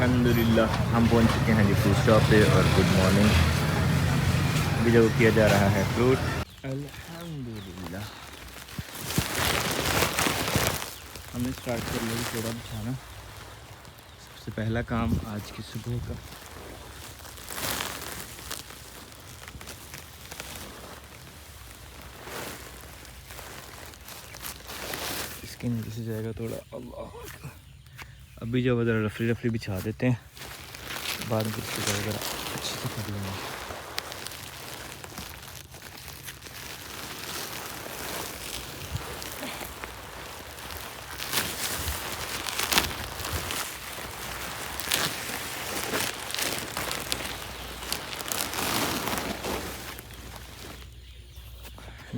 अल्हम्दुलिल्लाह हम पहुंच चुके हैं जी फ्रूट शॉप पे। और गुड मॉर्निंग। अभी जो किया जा रहा है फ्रूट। अल्हम्दुलिल्लाह हमने स्टार्ट कर लिया थोड़ा बिछाना। सबसे पहला काम आज की सुबह का। इसके नीचे से जाएगा थोड़ा। अल्लाह अभी जो ज़रा रफली बिछा देते हैं, बाद में इसको ज़रा अच्छे से कर लेंगे।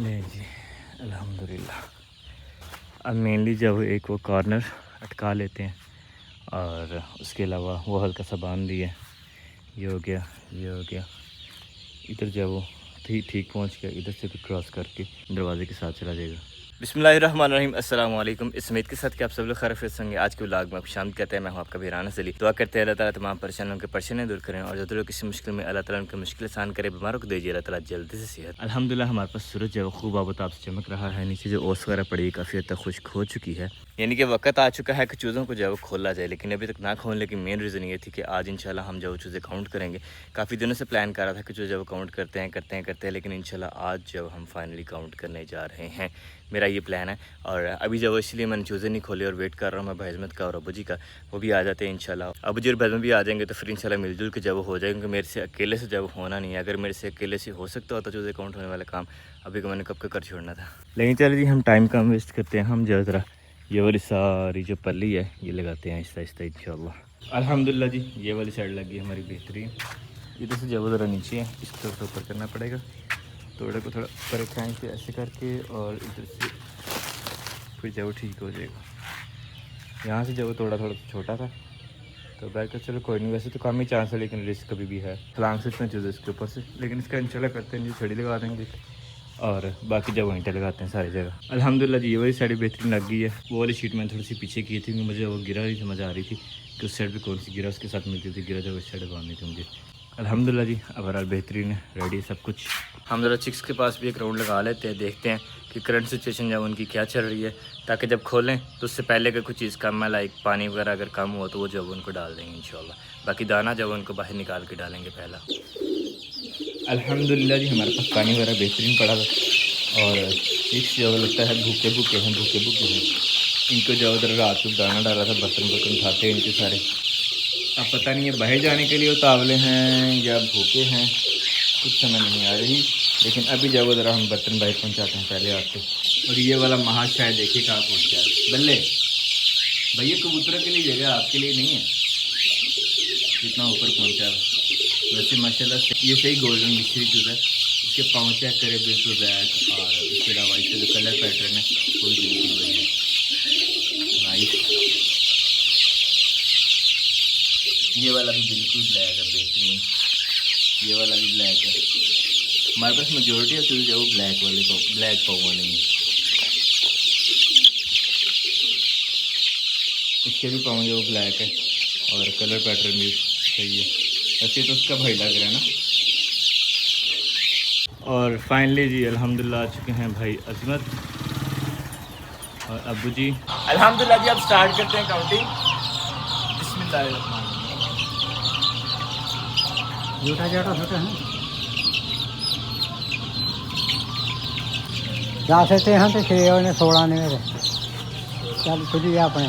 ले जी अल्हम्दुलिल्लाह। अब मेनली जब एक वो कॉर्नर अटका लेते हैं और उसके अलावा वो हल्का सा बांध दिए। ये हो गया, ये हो गया। इधर जब वो ठीक पहुंच गया, इधर से भी क्रॉस करके दरवाजे के साथ चला जाएगा। बिस्मिल्लाहिर्रहमानिर्रहीम। अस्सलाम वालेकुम। इस उम्मीद के साथ कि आप सब लोग खैरियत से होंगे। आज के व्लॉग में आपको शामिल करते हैं। मैं हूं आपका वीरान असली। दुआ करते हैं अल्लाह ताला तमाम परेशानियों के परेशानियां दूर करें और जो लोग किसी मुश्किल में अल्लाह ताला उनकी मुश्किल आसान करे, बीमारों को दीजिए अल्लाह ताला जल्दी से सेहत। अल्हम्दुलिल्लाह हमारे पास सूरज जो खूब आबोताब से चमक रहा है। नीचे जो ओस वगैरह पड़ी काफ़ी हद तक खुश्क हो चुकी है, यानी कि वक्त आ चुका है कि चूज़ों को जो खोला जाए। लेकिन अभी तक ना खोलने की मेन रीज़न ये थी कि आज इंशाल्लाह हम जो चूज़ें काउंट करेंगे। काफ़ी दिनों से प्लान कर रहा था कि जो जब काउंट करते हैं, लेकिन इंशाल्लाह आज जब हम फाइनली काउंट करने जा रहे हैं, मेरा ये प्लान है। और अभी जब इसलिए मैंने चूज़ें नहीं खोली और वेट कर रहा हूँ मैं भाईजमत का और अबू जी का। वो भी आ जाते हैं इंशाल्लाह। अबू जी और भाईजमत भी आ जाएंगे तो फिर इंशाल्लाह मिलजुल के जब हो जाएगा, क्योंकि मेरे से अकेले से जब होना नहीं है। अगर मेरे से अकेले से हो सकता होता चूज़ें काउंट होने वाला काम, अभी को मैंने कब का कर छोड़ना था। लेकिन चलिए जी हम टाइम कम वेस्ट करते हैं। हम जो ज़रा ये वाली सारी जो पल्ली है ये लगाते हैं आहिस्ता आहिस्ता इंशाल्लाह। अल्हम्दुलिल्लाह जी ये वाली साइड लगी हमारी बेहतरीन। इधर से जब ज़रा नीचे है इसको थोड़ा ऊपर करना पड़ेगा। थोड़े को थोड़ा ऊपर रखाएँ से ऐसे करके, और इधर से फिर जब ठीक हो जाएगा। यहाँ से जब थोड़ा छोटा था तो बैठ कर चलो कोई नहीं। वैसे तो कम ही चांस है, लेकिन रिस्क कभी भी है। छलांग से इतना चीज़ इसके ऊपर से, लेकिन इसका इंशाल्लाह करते हैं जी छड़ी लगा देंगे और बाकी जब ईंटें लगाते हैं सारी जगह। अल्हम्दुलिल्लाह जी ये वाली साइड बेहतरीन लग गई है। वो वाली शीट मैंने थोड़ी सी पीछे की थी क्योंकि मुझे वो गिरा नहीं समझ आ रही थी कि उस साइड पे कौन सी गिरा उसके साथ मिलती थी। गिरा जब उस साइड बांधनी थी मुझे। अल्हम्दुलिल्लाह जी ओवरऑल बेहतरीन है, रेडी सब कुछ। हम ज़रा चिक्स के पास भी एक राउंड लगा लेते हैं, देखते हैं कि करंट सिचुएशन जब उनकी क्या चल रही है, ताकि जब खोलें तो उससे पहले अगर कुछ चीज़ कम है, लाइक पानी वगैरह अगर कम हो तो वो जब उनको डाल देंगे इंशाल्लाह। बाकी दाना जब उनको बाहर निकाल के डालेंगे पहला। अल्हम्दुलिल्लाह जी हमारे पास पानी वगैरह बेहतरीन पड़ा था और चिक्स जो लगता है भूखे भूखे हैं। इनको जो उधर रात को दाना डाला था बर्तन उठाते हैं इनके सारे। अब पता नहीं है बाहर जाने के लिए उतावले हैं या भूखे हैं, कुछ समझ नहीं आ रही। लेकिन अभी जब ज़रा हम बर्तन बाहर पहुंचाते हैं पहले आपको। और ये वाला महाज शायद देखिए कहाँ पहुँचा है। बल्ले भैया कबूतरों के लिए जगह आपके लिए नहीं है, जितना ऊपर पहुँचा है। वैसे माशाल्लाह ये सही गोल्डन मिश्री चूज़ा है। इसके पाँव चेक करें बिल्कुल ब्लैक, और इसके अलावा इसका जो कलर पैटर्न है वो भी बिल्कुल बढ़िया नाइस। ये वाला भी बिल्कुल ब्लैक है, बेहतरीन। ये वाला भी ब्लैक है। हमारे पास मेजोरिटी है चूज़े वो ब्लैक वाले को, ब्लैक पाँव नहीं है। इसके भी पाँव जो ब्लैक है और कलर पैटर्न भी सही है। ऐसे तो उसका भाई लग रहा है ना। और फाइनली जी अल्हम्दुलिल्लाह आ चुके हैं भाई अजमत और अबू जी। अल्हम्दुलिल्लाह जी अब स्टार्ट करते हैं काउंटिंग। बिस्मिल्लाह। छोटा छोटा है जा सकते हैं तो 6 ने 16 ने मेरे चल खुद ही अपने।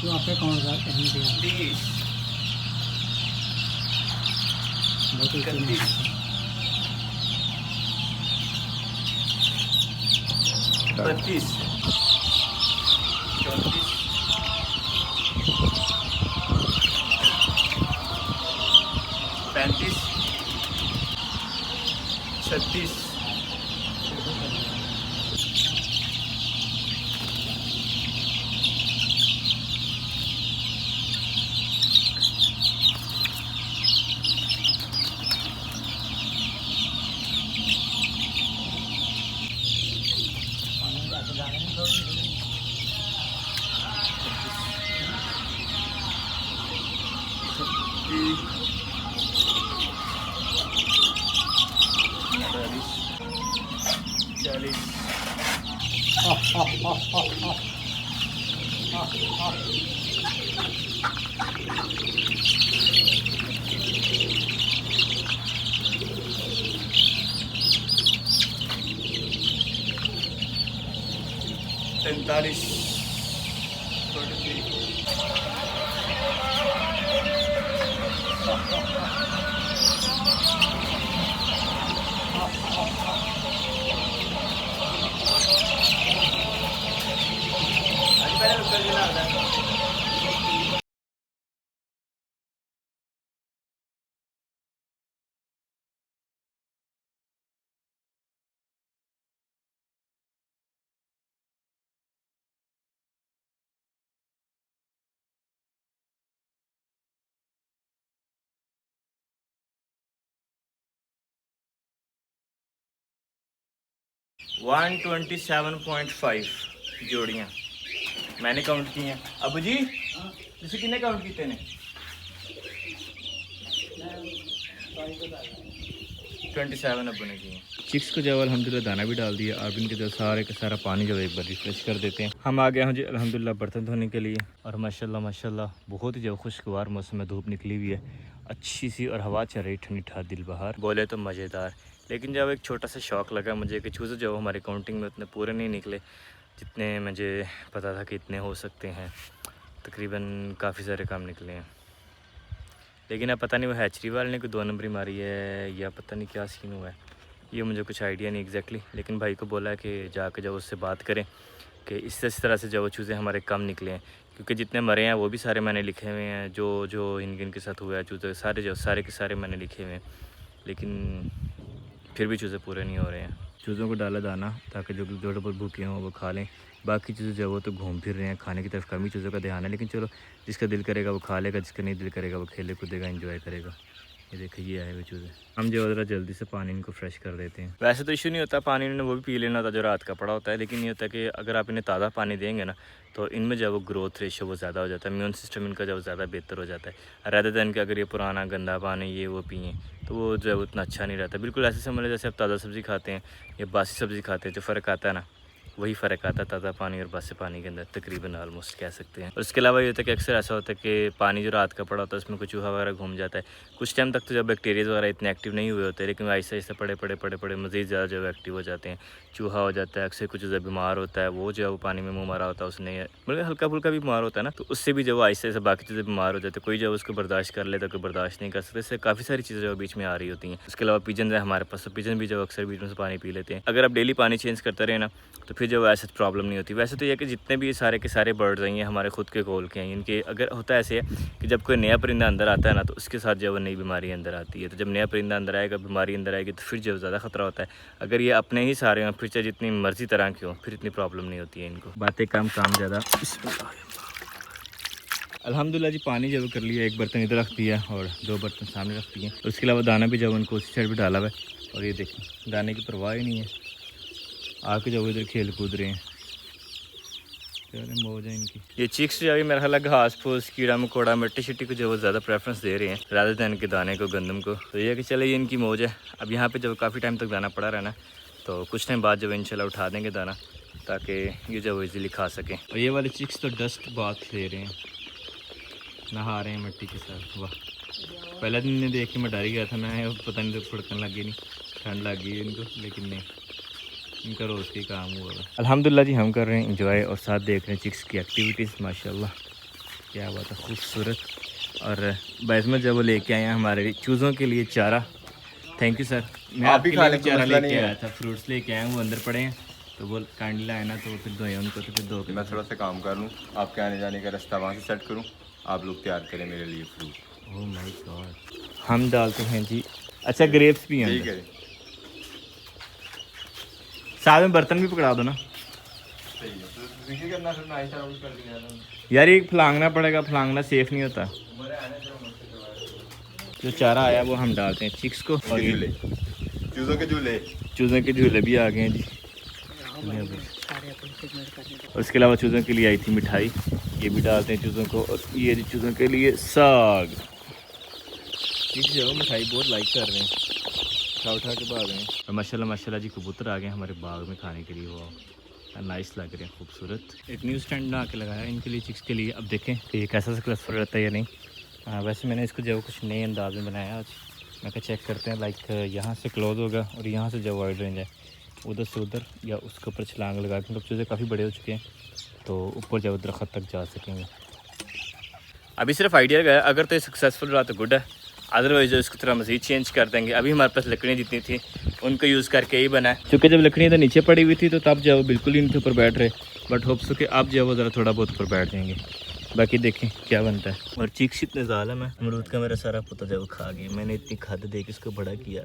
तो आपके कौन सा कहीं दिया 32 तैंतालीस वन 127.5 जोड़ियाँ मैंने काउंट की हैं। अबू जी तुसी कितने काउंट किए ने? 27 अबू ने किए। चिक्स को जब अल्हम्दुलिल्लाह दाना भी डाल दिया और इनके जो सारे का सारा पानी जो एक बार रिफ्रेश कर देते हैं। हम आ गए हैं जी अल्हम्दुलिल्लाह बर्तन धोने के लिए और माशाल्लाह माशाल्लाह बहुत ही जो खुशगवार मौसम में धूप निकली हुई है अच्छी सी और हवा चल रही ठंडी ठंडी दिल बहार बोले तो मज़ेदार। लेकिन जब एक छोटा सा शौक़ लगा मुझे कि चूज़े जो हमारे काउंटिंग में उतने पूरे नहीं निकले जितने मुझे पता था कि इतने हो सकते हैं। तकरीबन काफ़ी सारे काम निकले हैं लेकिन अब पता नहीं वो हैचरी वाले ने कोई 2 नंबरी मारी है या पता नहीं क्या सीन हुआ है, ये मुझे कुछ आइडिया नहीं एग्जैक्टली। लेकिन भाई को बोला है कि जाके जब उससे बात करें कि इस तरह से जो चूज़े हमारे कम निकले हैं क्योंकि जितने मरे हैं वो भी सारे मैंने लिखे हुए हैं, जो जो इनके साथ हुआ है चूज़े सारे के सारे मैंने लिखे हुए हैं लेकिन फिर भी चूज़े पूरे नहीं हो रहे हैं। चूज़ों को डाला दाना ताकि जो बहुत भूखे हों वो खा लें, बाकी चीज़ें जो वो तो घूम फिर रहे हैं खाने की तरफ कम ही चीज़ों का ध्यान है। लेकिन चलो जिसका दिल करेगा वो खा लेगा, जिसका नहीं दिल करेगा वो खेले कूदेगा एंजॉय करेगा। ये देखिए ये आए हुए चूज़े। हम जो ज़रा जल्दी से पानी इनको फ्रेश कर देते हैं। वैसे तो इशू नहीं होता, पानी इन्होंने वो भी पी लेना था जो रात का पड़ा होता है, लेकिन ये होता है कि अगर आप इन्हें ताज़ा पानी देंगे ना तो इनमें जो वो ग्रोथ रेशो वो ज़्यादा हो जाता है, इम्यून सिस्टम इनका जो ज़्यादा बेहतर हो जाता है। रेदर दैन कि अगर ये पुराना गंदा पानी ये वो पिए तो वो जो है उतना अच्छा नहीं रहता। बिल्कुल ऐसे समझ लें जैसे आप ताज़ा सब्ज़ी खाते हैं या बासी सब्ज़ी खाते हैं, जो फ़र्क आता है ना वही फ़र्क आता है ताज़ा पानी और बासी पानी के अंदर तकरीबन ऑलमोस्ट कह सकते हैं। और इसके अलावा ये होता है कि अक्सर ऐसा होता है कि पानी जो रात का पड़ा होता है उसमें कुछ चूहा वगैरह घूम जाता है। कुछ टाइम तक तो जब बैक्टीरिया वगैरह इतने एक्टिव नहीं हुए होते, लेकिन आहिस्ता आहिस्ता पड़े मज़ीद ज़्यादा जो है एक्टिव हो जाते हैं। चूहा हो जाता है, अक्सर कुछ जो बीमार होता है वो जो है वो पानी में मुँह मारा होता है उसने, मतलब हल्का फुल्का भी बीमार होता है ना, तो उससे भी जो वो आहिस्ता आहिस्ता बाकी चीज़ें बीमार हो जाते हैं। कोई जो उसको बर्दाश्त कर लेता, कोई बर्दाश्त नहीं कर सकते। इससे काफ़ी सारी चीज़ें जो बीच में आ रही होती हैं। उसके अलावा पिजन है हमारे पास, तो पिजन भी जो अक्सर बीच में से पानी पी लेते हैं। अगर आप डेली पानी चेंज करते रहे ना तो फिर जो ऐसा प्रॉब्लम नहीं होती। वैसे तो ये कि जितने भी सारे के सारे बर्ड्स हैं ये हमारे खुद के गोल के हैं। इनके अगर होता ऐसे है कि जब कोई नया परिंदा अंदर आता है ना तो उसके साथ जो वो नई बीमारी अंदर आती है। तो जब नया परिंदा अंदर आएगा, बीमारी अंदर आएगी तो फिर जो ज़्यादा ख़तरा होता है। अगर ये अपने ही सारे हों फिर चाहे जितनी मर्ज़ी तरह के हों फिर इतनी प्रॉब्लम नहीं होती है इनको। बातें कम काम ज़्यादा। अल्हम्दुलिल्लाह जी पानी जब कर लिया, एक बर्तन इधर रख दिया और 2 बर्तन सामने रख दिए। और उसके अलावा दाना भी जब उनको उसी साइड पर डाला हुआ है और ये देखें दाने की परवाह ही नहीं है, आके जब इधर खेल कूद रहे हैं। मौज है इनकी। ये चिक्स जो है मेरा ख्याल घास फूस कीड़ा मकोड़ा मिट्टी शिट्टी को जो वो ज़्यादा प्रेफरेंस दे रहे हैं ज़्यादा दैन के दाने को गंदम को। तो ये कि चले ये इनकी मौज है। अब यहाँ पे जब काफ़ी टाइम तक दाना पड़ा रहना तो कुछ टाइम बाद जब इंशाल्लाह उठा देंगे दाना ताकि ये जो वो इजीली खा सकें। और ये वाले चिक्स तो डस्ट बाथ ले रहे हैं, नहा रहे हैं मिट्टी के साथ। वाह, पहले दिन इन्हें देख के मैं डर गया था, मैं पता नहीं तो फुड़कन लग गई, नहीं ठंड लग गई इनको, लेकिन नहीं इनका रोज़ के काम हुआ है। अल्हम्दुलिल्लाह जी हम कर रहे हैं इंजॉय और साथ देख रहे हैं चिक्स की एक्टिविटीज़। माशाल्लाह क्या बात है, खूबसूरत। और बैस में जब वो लेके आए हैं हमारे चूज़ों के लिए चारा, थैंक यू सर। मैं आपके लिए चारा लेके आया था, फ्रूट्स लेके आया हूँ, वो अंदर पड़े हैं तो वो कांडी लाए ना तो फिर धोए उनको, तो फिर धो के मैं थोड़ा सा काम कर लूँ, आपके आने जाने का रास्ता वहाँ से सेट करूँ, आप लोग तैयार करें मेरे लिए फ्रूट। ओह माय गॉड, हम डालते हैं जी। अच्छा ग्रेप्स भी हैं, ठीक है, साथ में बर्तन भी पकड़ा दो ना। सही है। तो देखिए करना फिर मैं ऐसा कुछ कर दिया यार ये फलांगना पड़ेगा, फलांगना सेफ नहीं होता। जो चारा आया वो हम डालते हैं चिक्स को। और झूले, चूज़ों के झूले, चूज़ों के झूले भी आ गए हैं जी। और इसके अलावा चूज़ों के लिए आई थी मिठाई, ये भी डालते हैं चूज़ों को। और ये जी चूज़ों के लिए साग, इस जगह मिठाई बहुत लाइक कर रहे हैं, उठा के भाग रहे हैं। और माशाल्लाह माशाल्लाह जी कबूतर आ गए हमारे बाग में खाने के लिए। वो नाइस लग रहे हैं, खूबसूरत। एक न्यू स्टैंड बना के लगाया इनके लिए, चिक्स के लिए। अब देखें कि ये कैसा सक्सेसफुल रहता है या नहीं। वैसे मैंने इसको जो कुछ नए अंदाज में बनाया आज, मैं क्या चेक करते हैं। लाइक यहाँ से क्लोज होगा और यहाँ से जो वाइड रेंज है उधर से उधर, या उसके ऊपर छलांग लगा के, मतलब चूज़े काफ़ी बड़े हो चुके हैं तो ऊपर जो दरख्त तक जा सकेंगे। अभी सिर्फ आइडिया गया, अगर तो ये सक्सेसफुल रहा तो गुड है, अदरवाइज इसको थोड़ा मज़ीद चेंज कर देंगे। अभी हमारे पास लकड़ियाँ जितनी थी उनको यूज़ करके ही बना है, क्योंकि जब लकड़ियाँ तो नीचे पड़ी हुई थी तो तब जो बिल्कुल ही इनके ऊपर बैठ रहे, बट होप्स हो कि अब जो वो ज़रा थोड़ा बहुत ऊपर बैठ जाएंगे। बाकी देखें क्या बनता है। और चिक्स इतने ज़ालम है, अमरूद का मेरा सारा पुता जब खा गया, मैंने इतनी खाद दे के इसको बड़ा किया,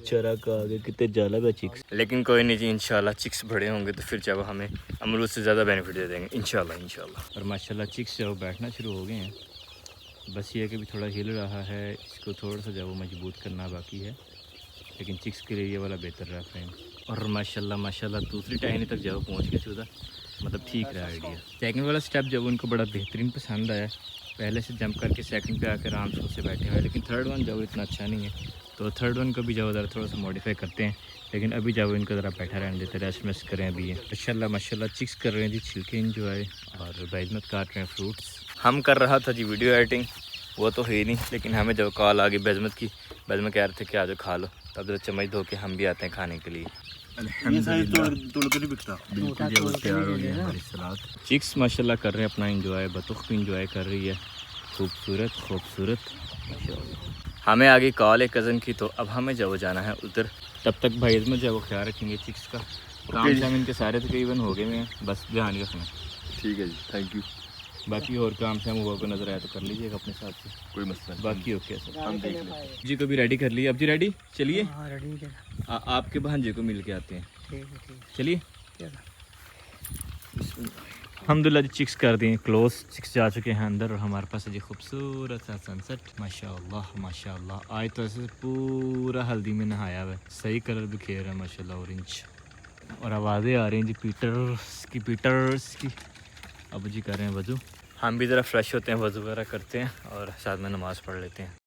चरा का आगे कितने जालम है चिक्स। लेकिन कोई नहीं जी, इंशाल्लाह चिक्स बड़े होंगे तो फिर जब हमें अमरूद से ज़्यादा बेनिफिट दे देंगे इंशाल्लाह। और माशाल्लाह चिक्स जब बैठना शुरू हो गए हैं, बस ये है कि भी थोड़ा हिल रहा है, इसको थोड़ा सा जब मजबूत करना बाकी है, लेकिन चिक्स के लिए ये वाला बेहतर रहा फ्रेंड। और माशाल्लाह दूसरी टाइनी तक जब पहुँच गया चूज़ा, मतलब ठीक रहा आइडिया। सेकंड वाला स्टेप जब उनको बड़ा बेहतरीन पसंद आया, पहले से जंप करके सेकंड पे आकर आराम से बैठे हुए, लेकिन थर्ड वन जब इतना अच्छा नहीं है तो थर्ड वन को भी जब ज़रा थोड़ा सा मॉडिफाई करते हैं। लेकिन अभी जब इनको ज़रा बैठा रहने देते, रेस्ट वेस्ट करें अभी ये। माशाल्लाह चिक्स कर रहे हैं जी, छिलके इंजॉय, और बेजमत काट रहे हैं फ्रूट्स। हम कर रहा था जी वीडियो एडिटिंग, वो तो है ही नहीं, लेकिन हमें जब कॉल आ गई बेजमत की, बेजमत कह रहे थे कि आज खा लो, तब जब चम्मच धो के हम भी आते हैं खाने के लिए। चिक्स माशाल्लाह कर रहे हैं अपना इंजॉय, बतुख भी इंजॉय कर रही है, खूबसूरत माशाल्लाह। हमें आगे कॉल है कज़न की, तो अब हमें जब जाना है उधर। तब तक भाई इसमें जब वो ख्याल रखेंगे चिक्स का। काम शाम इनके सारे तकरीबन हो गए हैं, बस ध्यान रखना। ठीक है जी, थैंक यू। बाकी और काम शाम हुआ को नज़र आया तो कर लीजिएगा अपने साथ से, कोई मसला नहीं। बाकी ओके सर। हम देख लें। जी को भी रेडी कर लिए। अब जी रेडी, चलिए हाँ रेडी है। आपके भांजे को मिल के आते हैं, ठीक है ठीक चलिए। है। अल्हम्दुलिल्लाह जी चिक्स कर दिए क्लोज, चिक्स जा चुके हैं अंदर, और हमारे पास है जी खूबसूरत सा सनसेट। माशाल्लाह आज तो ऐसे पूरा हल्दी में नहाया हुआ है, सही कलर भी खेल रहा है माशाल्लाह, ऑरेंज। और आवाज़ें आ रही हैं जी पीटर्स की। अब जी कर रहे हैं वज़ू, हम भी ज़रा फ्रेश होते हैं, वज़ू वगैरह करते हैं और साथ में नमाज़ पढ़ लेते हैं।